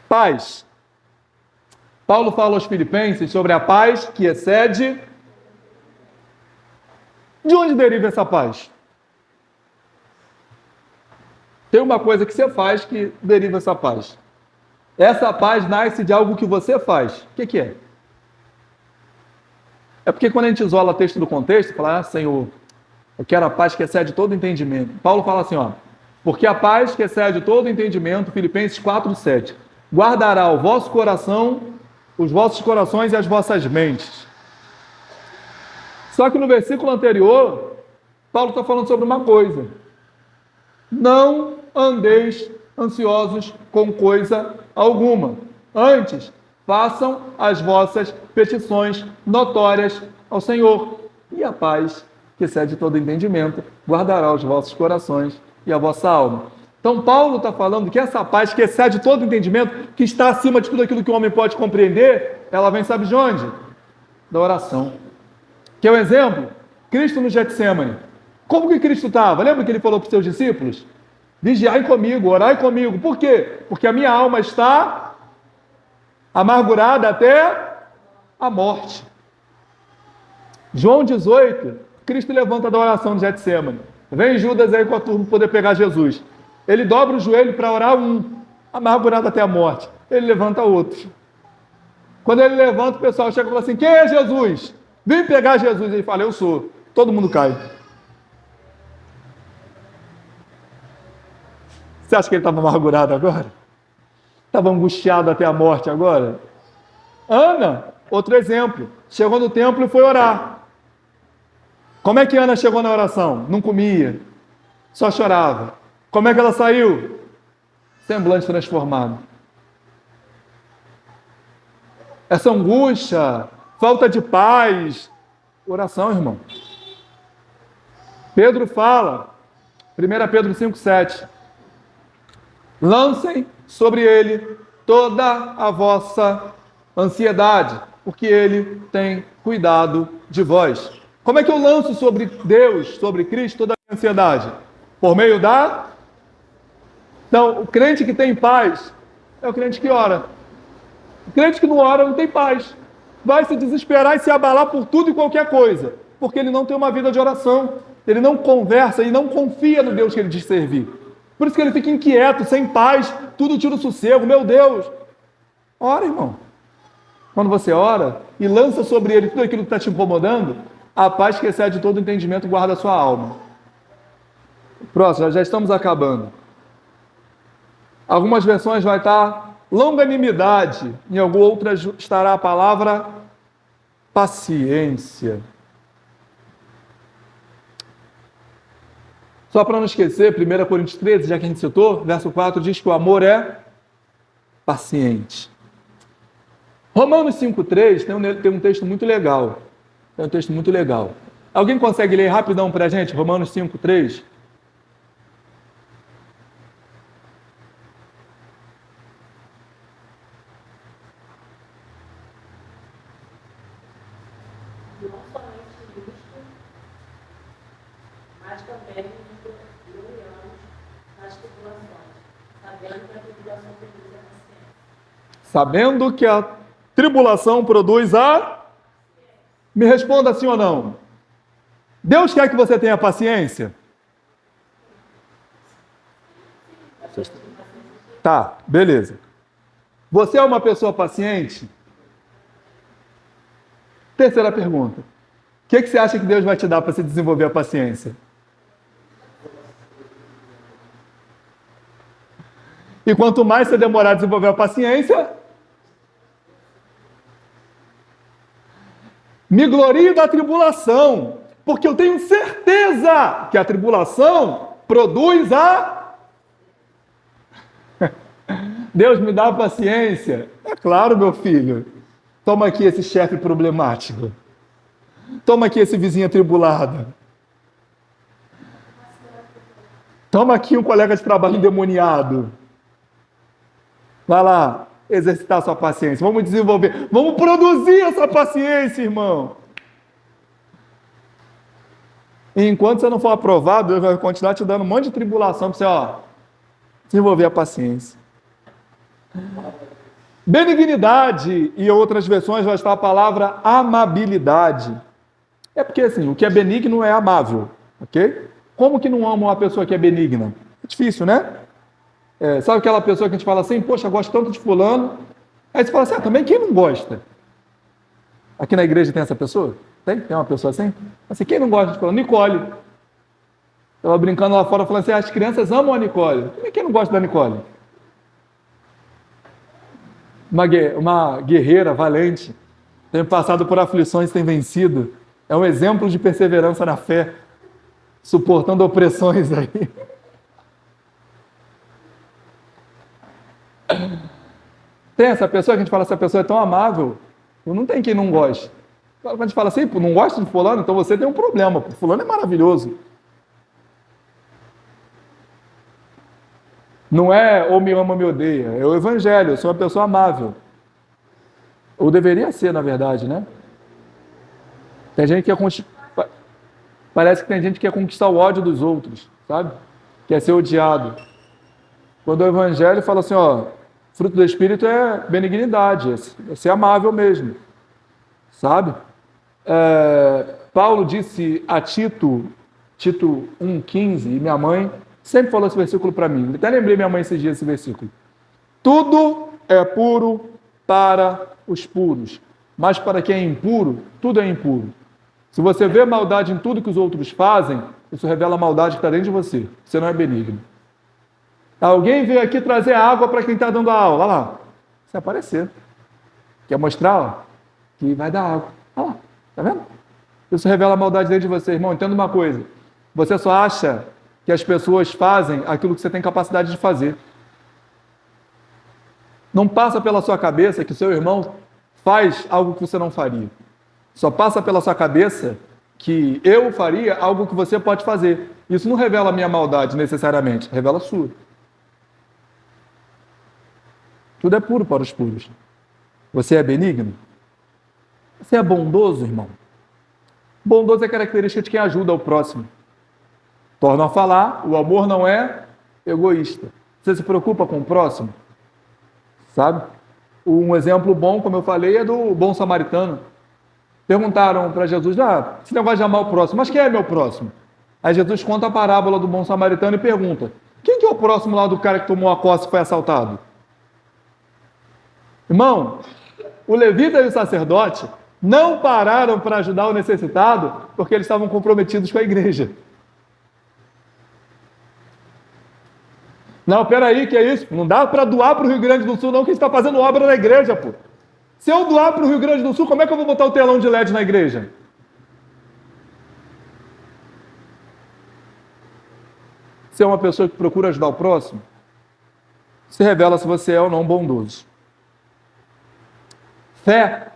Paz. Paulo fala aos Filipenses sobre a paz que excede. De onde deriva essa paz? Tem uma coisa que você faz que deriva essa paz. Essa paz nasce de algo que você faz. O que é? É porque quando a gente isola o texto do contexto, fala, Senhor, eu quero a paz que excede todo entendimento. Paulo fala assim, porque a paz que excede todo entendimento, Filipenses 4:7, guardará o vosso coração, os vossos corações e as vossas mentes. Só que no versículo anterior, Paulo está falando sobre uma coisa. Não andeis ansiosos com coisa alguma. Antes, façam as vossas petições notórias ao Senhor. E a paz, que excede todo entendimento, guardará os vossos corações e a vossa alma. Então, Paulo está falando que essa paz, que excede todo entendimento, que está acima de tudo aquilo que o homem pode compreender, ela vem, sabe de onde? Da oração. Que é o exemplo? Cristo no Getsêmani. Como que Cristo estava? Lembra que ele falou para os seus discípulos? Vigiai comigo, orai comigo. Por quê? Porque a minha alma está amargurada até a morte. João 18, Cristo levanta da oração de Getsêmani. Vem Judas aí com a turma poder pegar Jesus. Ele dobra o joelho para orar amargurado até a morte. Ele levanta outro. Quando ele levanta, o pessoal chega e fala assim, quem é Jesus? Vem pegar Jesus. Ele fala, eu sou. Todo mundo cai. Você acha que ele estava amargurado agora? Estava angustiado até a morte agora? Ana, outro exemplo. Chegou no templo e foi orar. Como é que Ana chegou na oração? Não comia, só chorava. Como é que ela saiu? Semblante transformado. Essa angústia, falta de paz. Oração, irmão. Pedro fala, 1 Pedro 5,7. Lancem sobre ele toda a vossa ansiedade, porque ele tem cuidado de vós. Como é que eu lanço sobre Deus, sobre Cristo, toda a ansiedade? Por meio da... Então, o crente que tem paz é o crente que ora. O crente que não ora não tem paz. Vai se desesperar e se abalar por tudo e qualquer coisa, porque ele não tem uma vida de oração. Ele não conversa e não confia no Deus que ele diz servir. Por isso que ele fica inquieto, sem paz, tudo tira o sossego. Meu Deus! Ora, irmão. Quando você ora e lança sobre ele tudo aquilo que está te incomodando, a paz que excede todo entendimento guarda a sua alma. Próximo, já estamos acabando. Algumas versões vai estar longanimidade, em algumas outras estará a palavra paciência. Só para não esquecer, 1 Coríntios 13, já que a gente citou, verso 4 diz que o amor é paciente. Romanos 5,3 tem um texto muito legal. Tem um texto muito legal. Alguém consegue ler rapidão para a gente? Romanos 5,3. Não somente isto, mas também gloriamos nas tribulações, sabendo que a tribulação produz a paciência. Sabendo que a tribulação produz a... Me responda sim ou não. Deus quer que você tenha paciência? Tá, beleza. Você é uma pessoa paciente? Terceira pergunta. O que você acha que Deus vai te dar para se desenvolver a paciência? E quanto mais você demorar a desenvolver a paciência, me glorio da tribulação, porque eu tenho certeza que a tribulação produz a... Deus me dá paciência. É claro, meu filho. Toma aqui esse chefe problemático. Toma aqui esse vizinho atribulado. Toma aqui um colega de trabalho endemoniado. Vai lá, exercitar sua paciência. Vamos desenvolver. Vamos produzir essa paciência, irmão. E enquanto você não for aprovado, Deus vai continuar te dando um monte de tribulação para você, desenvolver a paciência. Benignidade, e em outras versões vai estar a palavra amabilidade. É porque, assim, o que é benigno é amável, ok? Como que não ama uma pessoa que é benigna? É difícil, né? Sabe aquela pessoa que a gente fala assim, poxa, gosto tanto de fulano. Aí você fala assim, também quem não gosta? Aqui na igreja tem essa pessoa? Tem? Tem uma pessoa assim? Assim, quem não gosta de fulano? Nicole. Estava brincando lá fora, falando assim, as crianças amam a Nicole. Quem não gosta da Nicole? Uma guerreira valente, tem passado por aflições, tem vencido. É um exemplo de perseverança na fé, suportando opressões aí. Tem essa pessoa que a gente fala, essa pessoa é tão amável, não tem quem não goste. Quando a gente fala assim, não gosta de fulano, então você tem um problema, fulano é maravilhoso. Não é ou me ama ou me odeia, é o evangelho, eu sou uma pessoa amável. Ou deveria ser, na verdade, né? Tem gente que parece que tem gente que quer conquistar o ódio dos outros, sabe? Quer ser odiado. Quando o evangelho fala assim, fruto do Espírito é benignidade, é ser amável mesmo, sabe? Paulo disse a Tito 1,15, e minha mãe sempre falou esse versículo para mim. Até lembrei minha mãe esses dias esse versículo. Tudo é puro para os puros, mas para quem é impuro, tudo é impuro. Se você vê maldade em tudo que os outros fazem, isso revela a maldade que está dentro de você. Você não é benigno. Alguém veio aqui trazer água para quem está dando a aula. Olha lá. Se aparecer. Quer mostrar? Que vai dar água. Olha lá. Está vendo? Isso revela a maldade dentro de você. Irmão, entenda uma coisa. Você só acha que as pessoas fazem aquilo que você tem capacidade de fazer. Não passa pela sua cabeça que o seu irmão faz algo que você não faria. Só passa pela sua cabeça que eu faria algo que você pode fazer. Isso não revela a minha maldade necessariamente, revela a sua. Tudo é puro para os puros. Você é benigno? Você é bondoso, irmão? Bondoso é característica de quem ajuda o próximo. Torno a falar, o amor não é egoísta. Você se preocupa com o próximo? Sabe? Um exemplo bom, como eu falei, é do bom samaritano. Perguntaram para Jesus, esse negócio de amar o próximo, mas quem é meu próximo? Aí Jesus conta a parábola do bom samaritano e pergunta, quem que é o próximo lá do cara que tomou a coça e foi assaltado? Irmão, o levita e o sacerdote não pararam para ajudar o necessitado porque eles estavam comprometidos com a igreja. Não, peraí, que é isso? Não dá para doar para o Rio Grande do Sul não, que a gente está fazendo obra na igreja, pô. Se eu doar para o Rio Grande do Sul, como é que eu vou botar o telão de LED na igreja? Você é uma pessoa que procura ajudar o próximo? Se revela se você é ou não bondoso. Fé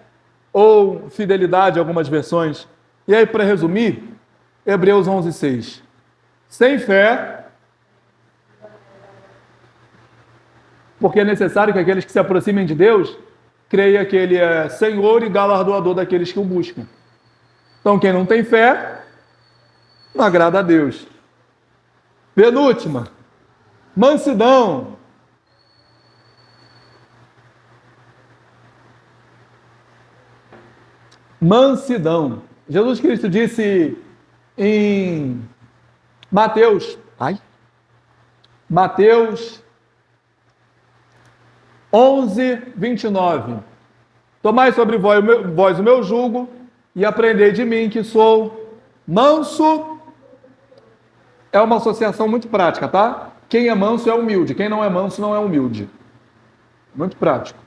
ou fidelidade, algumas versões. E aí, para resumir, Hebreus 11:6. Sem fé, porque é necessário que aqueles que se aproximem de Deus creia que Ele é Senhor e galardoador daqueles que o buscam. Então, quem não tem fé, não agrada a Deus. Penúltima, mansidão. Mansidão. Jesus Cristo disse em Mateus 11:29. Tomai sobre vós o meu jugo e aprendei de mim que sou manso. É uma associação muito prática, tá? Quem é manso é humilde, quem não é manso não é humilde. Muito prático.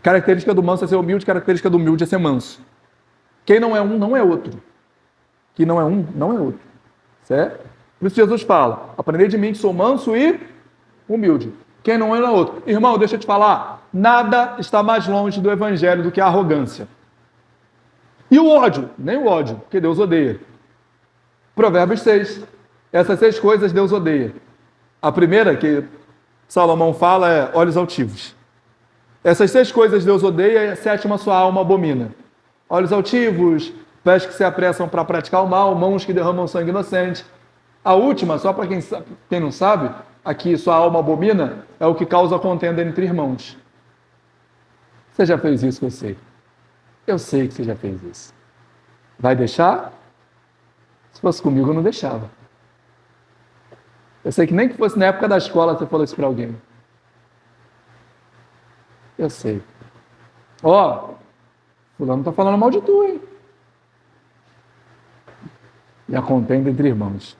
Característica do manso é ser humilde, característica do humilde é ser manso. Quem não é um, não é outro. Quem não é um, não é outro. Certo? Por isso Jesus fala, aprendei de mim que sou manso e humilde. Quem não ama outro. Irmão, deixa eu te falar, nada está mais longe do evangelho do que a arrogância. E o ódio? Nem o ódio, porque Deus odeia. Provérbios 6. Essas 6 coisas Deus odeia. A primeira que Salomão fala é olhos altivos. Essas 6 coisas Deus odeia e a 7ª sua alma abomina. Olhos altivos, pés que se apressam para praticar o mal, mãos que derramam sangue inocente. A última, só para quem não sabe, aqui sua alma abomina, é o que causa contenda entre irmãos. Você já fez isso, eu sei. Eu sei que você já fez isso. Vai deixar? Se fosse comigo, eu não deixava. Eu sei que nem que fosse na época da escola você falou isso para alguém. Eu sei. Ó, fulano tá falando mal de tu, hein? E a contenda entre irmãos.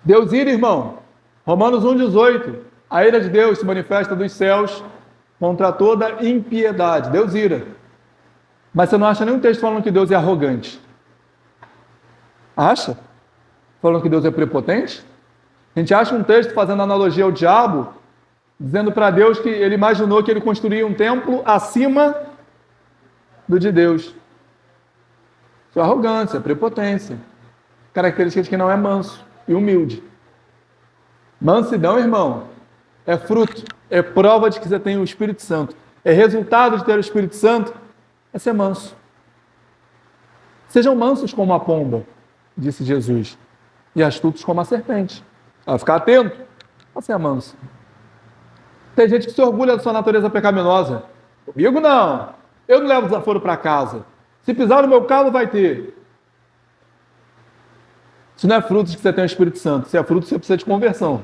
Deus ira, irmão. Romanos 1,18. A ira de Deus se manifesta dos céus contra toda impiedade. Deus ira. Mas você não acha nenhum texto falando que Deus é arrogante? Acha? Falando que Deus é prepotente? A gente acha um texto fazendo analogia ao diabo, dizendo para Deus que ele imaginou que ele construía um templo acima do de Deus. Isso é arrogância, prepotência. Característica de quem não é manso e humilde. Mansidão, irmão, é fruto, é prova de que você tem o Espírito Santo. É resultado de ter o Espírito Santo, é ser manso. Sejam mansos como a pomba, disse Jesus, e astutos como a serpente. Vai ficar atento a ser manso. Tem gente que se orgulha da sua natureza pecaminosa. Comigo não. Eu não levo desaforo para casa. Se pisar no meu calo, vai ter. Isso não é fruto de que você tem o Espírito Santo. Isso é fruto de que você precisa de conversão.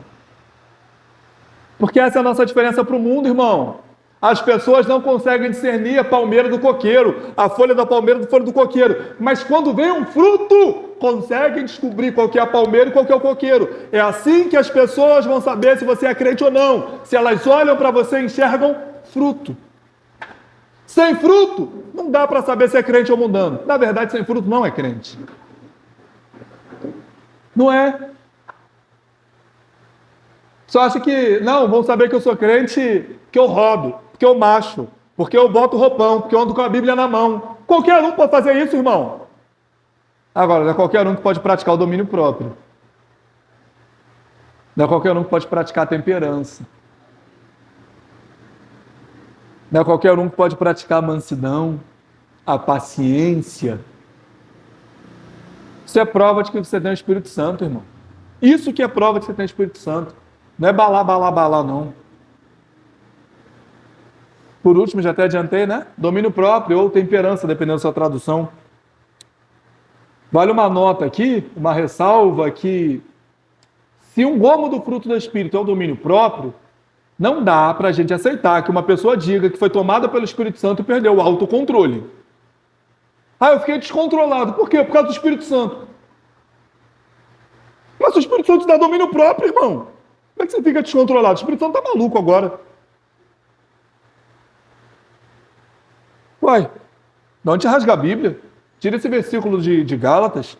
Porque essa é a nossa diferença para o mundo, irmão. As pessoas não conseguem discernir a palmeira do coqueiro, a folha da palmeira do folha do coqueiro. Mas quando vem um fruto, conseguem descobrir qual que é a palmeira e qual que é o coqueiro. É assim que as pessoas vão saber se você é crente ou não. Se elas olham para você e enxergam fruto. Sem fruto, não dá para saber se é crente ou mundano. Na verdade, sem fruto não é crente. Não é. Só acha que, não, vão saber que eu sou crente porque eu roubo, porque eu macho, porque eu boto roupão, porque eu ando com a Bíblia na mão. Qualquer um pode fazer isso, irmão. Agora, não é qualquer um que pode praticar o domínio próprio. Não é qualquer um que pode praticar a temperança. Não é qualquer um que pode praticar a mansidão, a paciência. Isso é prova de que você tem o Espírito Santo, irmão. Isso que é prova de que você tem o Espírito Santo. Não é balá, não. Por último, já até adiantei, né? Domínio próprio ou temperança, dependendo da sua tradução. Vale uma nota aqui, uma ressalva que se um gomo do fruto do Espírito é o domínio próprio, não dá para a gente aceitar que uma pessoa diga que foi tomada pelo Espírito Santo e perdeu o autocontrole. Ah, eu fiquei descontrolado. Por quê? Por causa do Espírito Santo. Mas o Espírito Santo te dá domínio próprio, irmão. Como é que você fica descontrolado? O Espírito Santo está maluco agora. Uai, não te rasga a Bíblia. Tira esse versículo de Gálatas.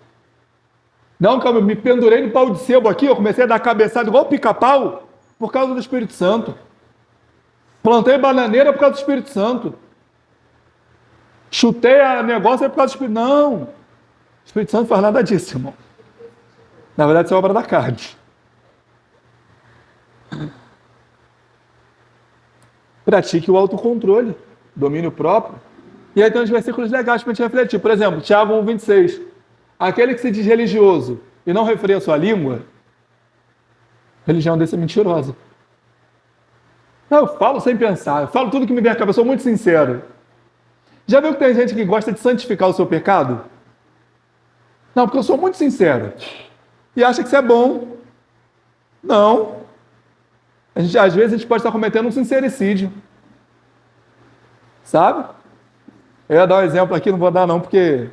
Não, calma, eu me pendurei no pau de sebo aqui, eu comecei a dar cabeçada igual pica-pau por causa do Espírito Santo. Plantei bananeira por causa do Espírito Santo. Chutei a negócio por causa do Espírito. Não, o Espírito Santo não faz nada disso, irmão. Na verdade, isso é obra da carne. Pratique o autocontrole, domínio próprio. E aí tem uns versículos legais para a gente refletir. Por exemplo, Tiago 1,26. Aquele que se diz religioso e não refreia a sua língua, religião desse é mentirosa. Não, eu falo sem pensar, eu falo tudo que me vem à cabeça, eu sou muito sincero. Já viu que tem gente que gosta de santificar o seu pecado? Não, porque eu sou muito sincero. E acha que isso é bom. Não. Às vezes a gente pode estar cometendo um sincericídio. Sabe? Eu ia dar um exemplo aqui, não vou dar não, porque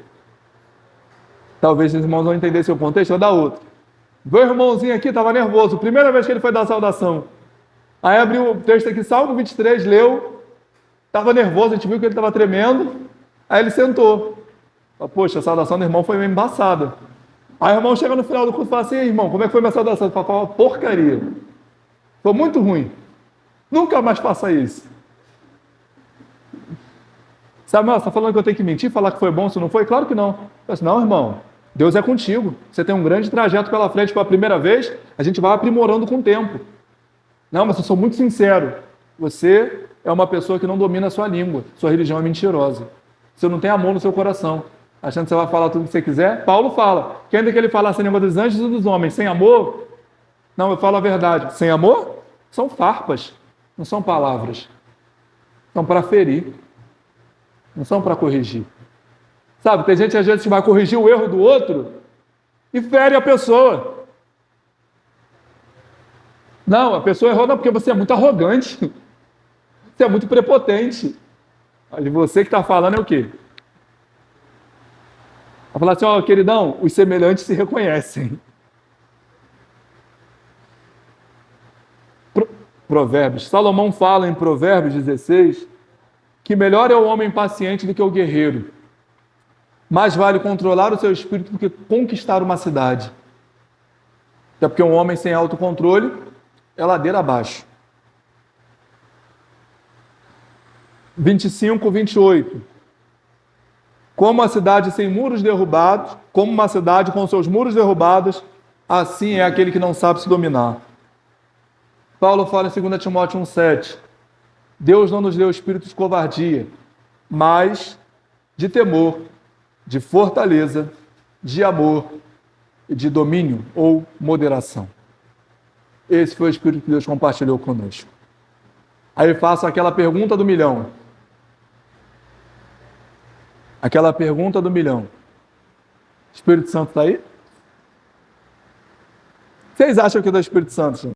talvez os irmãos não entendessem o contexto, eu vou dar outro. Meu irmãozinho aqui estava nervoso, primeira vez que ele foi dar a saudação. Aí abriu o texto aqui, Salmo 23, leu, estava nervoso, a gente viu que ele estava tremendo, aí ele sentou. Poxa, a saudação do irmão foi meio embaçada. Aí o irmão chega no final do curso e fala assim, irmão, como é que foi minha saudação? Ele fala, porcaria. Foi muito ruim. Nunca mais faça isso. Samuel, você está falando que eu tenho que mentir, falar que foi bom se não foi? Claro que não. Eu disse, não, irmão, Deus é contigo. Você tem um grande trajeto pela frente pela primeira vez, a gente vai aprimorando com o tempo. Não, mas eu sou muito sincero. Você é uma pessoa que não domina a sua língua. Sua religião é mentirosa. Você não tem amor no seu coração. Achando que você vai falar tudo que você quiser. Paulo fala que ainda que ele falasse a língua dos anjos e dos homens sem amor, não, eu falo a verdade. Sem amor, são farpas. Não são palavras. São para ferir. Não são para corrigir. Sabe, tem gente que às vezes vai corrigir o erro do outro e fere a pessoa. Não, a pessoa errou não, porque você é muito arrogante. Você é muito prepotente. Mas você que está falando é o quê? Vai falar assim, ó, queridão, os semelhantes se reconhecem. Provérbios. Salomão fala em Provérbios 16 que melhor é o homem paciente do que o guerreiro. Mais vale controlar o seu espírito do que conquistar uma cidade. Até porque um homem sem autocontrole é ladeira abaixo. 25, 28. Como a cidade sem muros derrubados, como uma cidade com seus muros derrubados, assim é aquele que não sabe se dominar. Paulo fala em 2 Timóteo 1,7. Deus não nos deu espírito de covardia, mas de temor, de fortaleza, de amor e de domínio ou moderação. Esse foi o espírito que Deus compartilhou conosco. Aí eu faço aquela pergunta do milhão. Aquela pergunta do milhão. O Espírito Santo está aí? Vocês acham que é do Espírito Santo, gente?